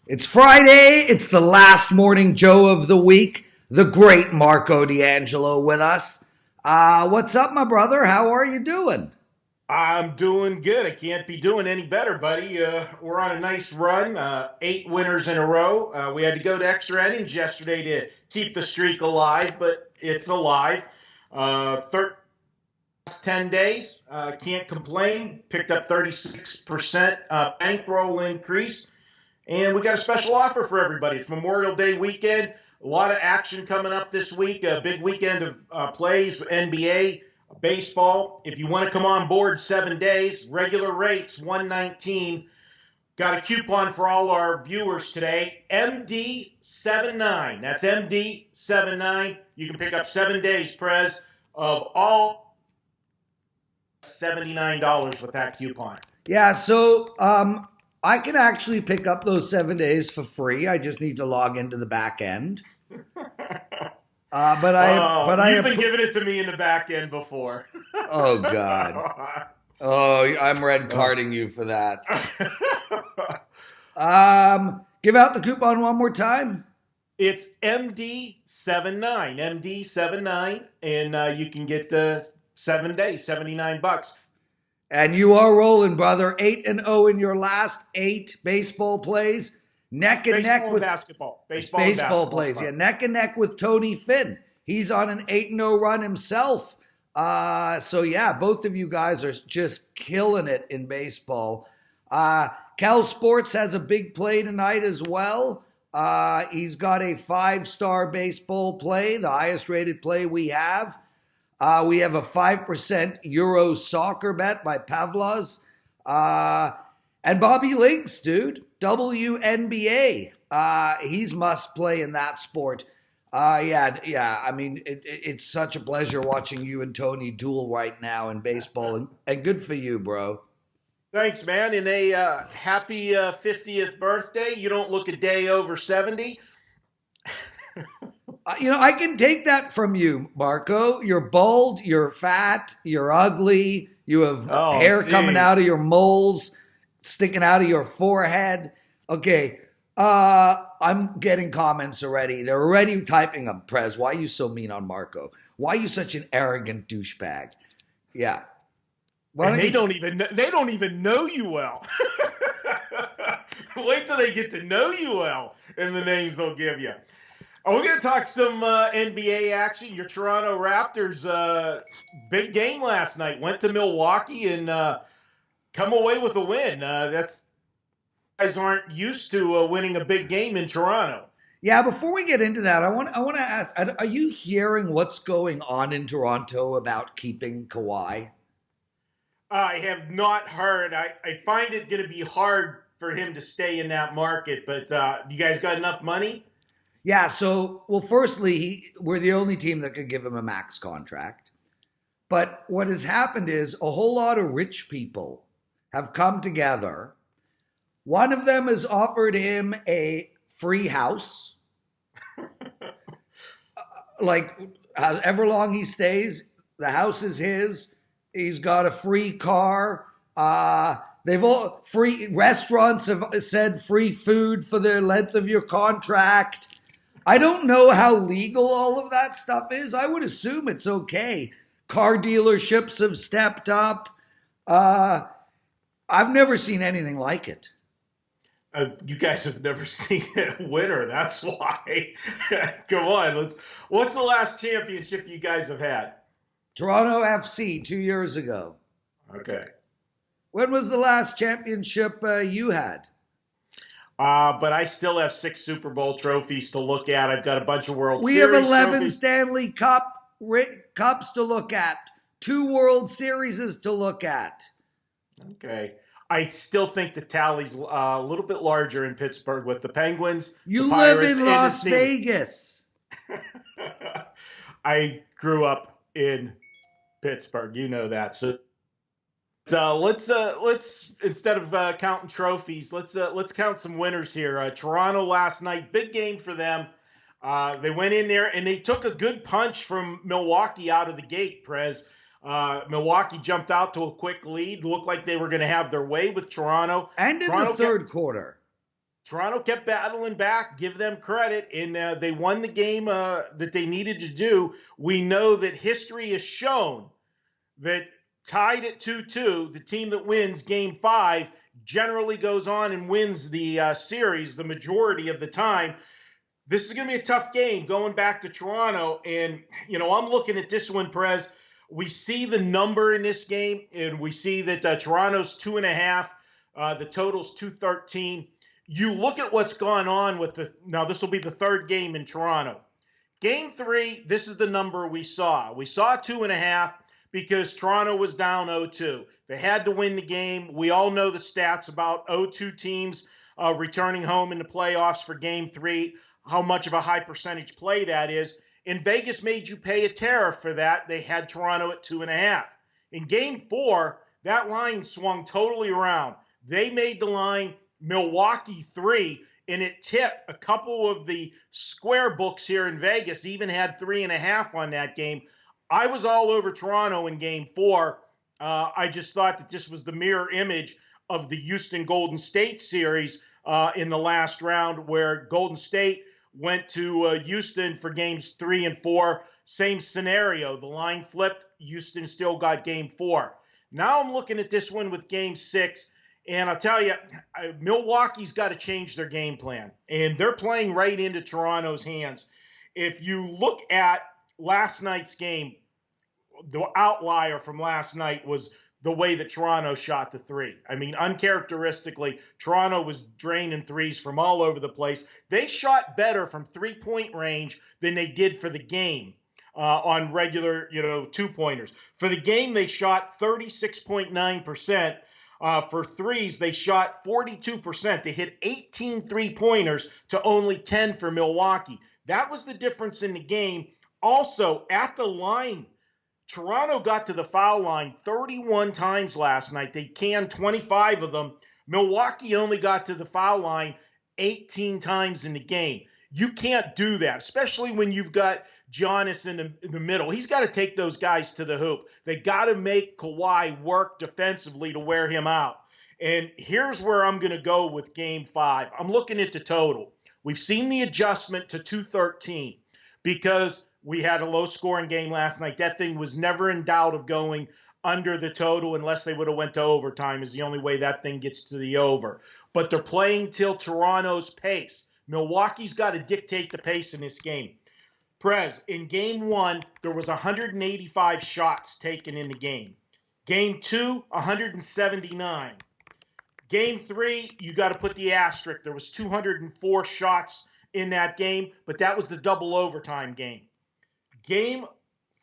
It's Friday. It's the last morning Joe of the week. The great Marco D'Angelo with us. What's up, my brother? How are you doing? I'm doing good. I can't be doing any better, buddy. We're on a nice run, 8 winners in a row. We had to go to extra innings yesterday to keep the streak alive, but it's alive. 10 days, can't complain. Picked up 36% bankroll increase. And we got a special offer for everybody. It's Memorial Day weekend. A lot of action coming up this week. A big weekend of plays, NBA, baseball. If you want to come on board 7 days, regular rates $119. Got a coupon for all our viewers today. MD79. That's MD79. You can pick up 7 days, Prez, of all $79 with that coupon. Yeah, so I can actually pick up those 7 days for free. I just need to log into the back end. You've been giving it to me in the back end before. Oh God. Oh, I'm red carding you for that. Give out the coupon one more time. It's MD79, MD79, and you can get 7 days, $79. And you are rolling, brother. 8-0 in your last 8 baseball plays. Neck and neck with basketball. Baseball plays. Yeah, neck and neck with Tony Finn. He's on an 8-0 run himself. So yeah, both of you guys are just killing it in baseball. Cal Sports has a big play tonight as well. He's got a 5-star baseball play, the highest rated play we have. We have a 5% Euro soccer bet by Pavlos. And Bobby Links, dude, WNBA. He's must play in that sport. Yeah. I mean, it's such a pleasure watching you and Tony duel right now in baseball. And good for you, bro. Thanks, man. And a happy 50th birthday. You don't look a day over 70. I can take that from you, Marco. You're bald, you're fat, you're ugly, you have hair coming out of your moles, sticking out of your forehead. Okay, I'm getting comments already. They're already typing them. Prez, why are you so mean on Marco? Why are you such an arrogant douchebag? Yeah. And they don't even know you well. Wait till they get to know you well and the names they'll give you. We're going to talk some NBA action. Your Toronto Raptors, big game last night. Went to Milwaukee and come away with a win. Guys aren't used to winning a big game in Toronto. Yeah, before we get into that, I want to ask, are you hearing what's going on in Toronto about keeping Kawhi? I have not heard. I find it going to be hard for him to stay in that market, but you guys got enough money? Yeah, well, firstly, we're the only team that could give him a max contract. But what has happened is a whole lot of rich people have come together. One of them has offered him a free house. Like, however long he stays, the house is his. He's got a free car. They've all free restaurants have said free food for the length of your contract. I don't know how legal all of that stuff is. I would assume it's okay. Car dealerships have stepped up. I've never seen anything like it. You guys have never seen a winner. That's why. Come on. What's the last championship you guys have had? Toronto FC 2 years ago. Okay. When was the last championship you had? But I still have 6 Super Bowl trophies to look at. I've got a bunch of World Series. We have 11 trophies. Stanley Cups to look at. 2 World Series to look at. Okay. I still think the tally's a little bit larger in Pittsburgh with the Penguins. You the live Pirates, in Las Vegas. I grew up in Pittsburgh. You know that. So let's instead of counting trophies, let's count some winners here. Toronto last night, big game for them. They went in there and they took a good punch from Milwaukee out of the gate, Prez. Milwaukee jumped out to a quick lead. Looked like they were going to have their way with Toronto. And in the third quarter. Toronto kept battling back, give them credit, and they won the game that they needed to do. We know that history has shown that tied at 2-2, the team that wins game 5 generally goes on and wins the series the majority of the time. This is going to be a tough game going back to Toronto. And, I'm looking at this one, Perez. We see the number in this game, and we see that Toronto's 2.5. The total's 213. You look at what's gone on with now this will be the third game in Toronto. Game 3, this is the number we saw. We saw 2.5 because Toronto was down 0-2. They had to win the game. We all know the stats about 0-2 teams returning home in the playoffs for Game 3, how much of a high percentage play that is. And Vegas made you pay a tariff for that. They had Toronto at 2.5. In Game 4, that line swung totally around. They made the line Milwaukee 3, and it tipped. A couple of the square books here in Vegas even had 3.5 on that game. I was all over Toronto in Game 4. I just thought that this was the mirror image of the Houston Golden State series in the last round, where Golden State went to Houston for games 3 and 4. Same scenario. The line flipped. Houston still got Game 4. Now I'm looking at this one with Game 6, and I'll tell you, Milwaukee's got to change their game plan, and they're playing right into Toronto's hands. If you look at last night's game, the outlier from last night was the way that Toronto shot the 3. I mean, uncharacteristically, Toronto was draining threes from all over the place. They shot better from three-point range than they did for the game on regular, two-pointers. For the game, they shot 36.9%. For threes, they shot 42%. They hit 18 three-pointers to only 10 for Milwaukee. That was the difference in the game. Also, at the line, Toronto got to the foul line 31 times last night. They canned 25 of them. Milwaukee only got to the foul line 18 times in the game. You can't do that, especially when you've got Giannis in the middle. He's got to take those guys to the hoop. They got to make Kawhi work defensively to wear him out. And here's where I'm going to go with Game 5. I'm looking at the total. We've seen the adjustment to 213 because we had a low-scoring game last night. That thing was never in doubt of going under the total unless they would have went to overtime, is the only way that thing gets to the over. But they're playing till Toronto's pace. Milwaukee's got to dictate the pace in this game. Prez, in Game 1, there was 185 shots taken in the game. Game 2, 179. Game 3, you got to put the asterisk. There was 204 shots in that game, but that was the double overtime game. Game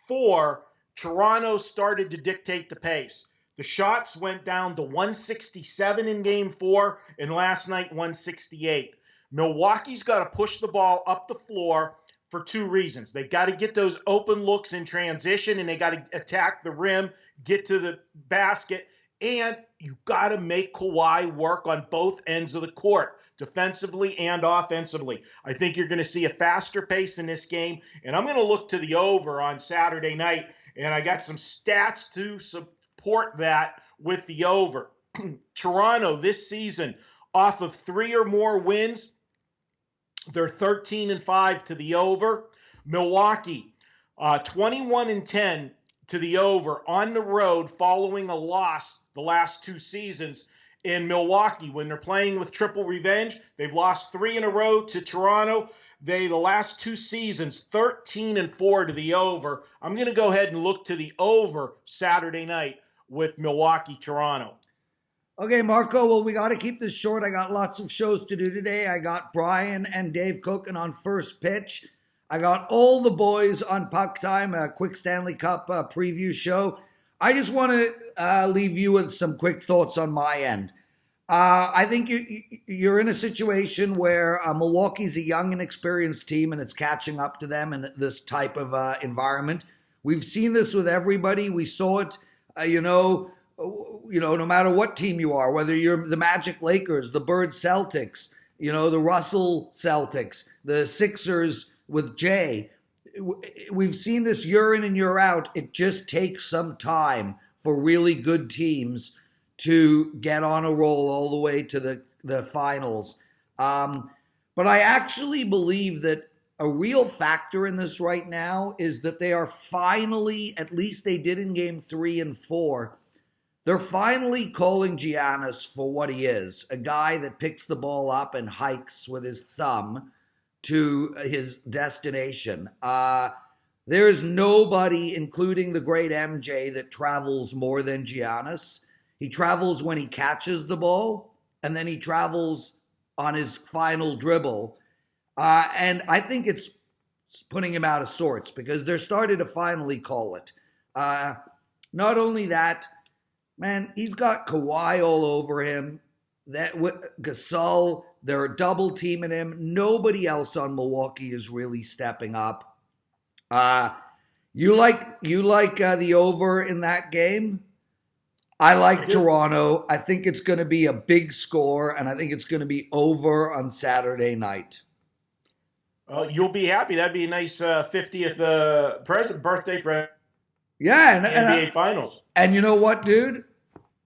4, Toronto started to dictate the pace. The shots went down to 167 in Game 4, and last night 168. Milwaukee's got to push the ball up the floor for 2 reasons. They got to get those open looks in transition, and they got to attack the rim, get to the basket, and you've got to make Kawhi work on both ends of the court, defensively and offensively. I think you're going to see a faster pace in this game, and I'm going to look to the over on Saturday night, and I got some stats to support that with the over. Toronto this season, off of 3 or more wins, they're 13-5 to the over. Milwaukee, 21-10 to the over on the road following a loss the last 2 seasons in Milwaukee. When they're playing with triple revenge, they've lost 3 in a row to Toronto. The last 2 seasons, 13-4 to the over. I'm going to go ahead and look to the over Saturday night with Milwaukee-Toronto. Okay, Marco, well, we got to keep this short. I got lots of shows to do today. I got Brian and Dave cooking on First Pitch. I got all the boys on Puck Time, a quick Stanley Cup preview show. I just want to leave you with some quick thoughts on my end. I think you're in a situation where Milwaukee's a young and experienced team, and it's catching up to them in this type of environment. We've seen this with everybody. We saw it, no matter what team you are, whether you're the Magic Lakers, the Bird Celtics, the Russell Celtics, the Sixers with Jay. We've seen this year in and year out. It just takes some time for really good teams to get on a roll all the way to the finals. But I actually believe that a real factor in this right now is that they are finally, at least they did in game 3 and 4, they're finally calling Giannis for what he is, a guy that picks the ball up and hikes with his thumb to his destination. There's nobody, including the great MJ, that travels more than Giannis. He travels when he catches the ball, and then he travels on his final dribble. And I think it's putting him out of sorts because they're starting to finally call it. Not only that, man, he's got Kawhi all over him. That Gasol, they're double teaming him. Nobody else on Milwaukee is really stepping up. You like the over in that game? I like Toronto. I think it's going to be a big score, and I think it's going to be over on Saturday night. You'll be happy. That'd be a nice 50th birthday present. Yeah, and NBA Finals. And you know what, dude?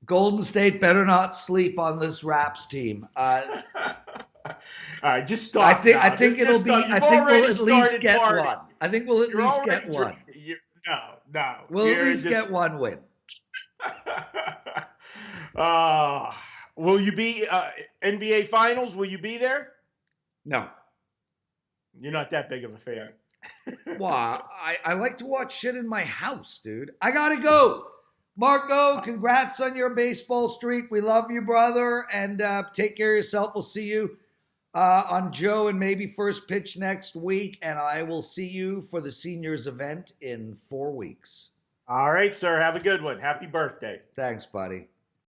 Golden State better not sleep on this Raps team. All right, just stop. I think we'll at least get one. I think we'll at least get one. No. We'll at least get one win. Will you be NBA Finals? Will you be there? No. You're not that big of a fan. Wow, I like to watch shit in my house, dude. I gotta go. Marco, congrats on your baseball streak. We love you, brother, and take care of yourself. We'll see you on Joe and maybe First Pitch next week, and I will see you for the seniors event in 4 weeks. All right, sir. Have a good one. Happy birthday. Thanks, buddy.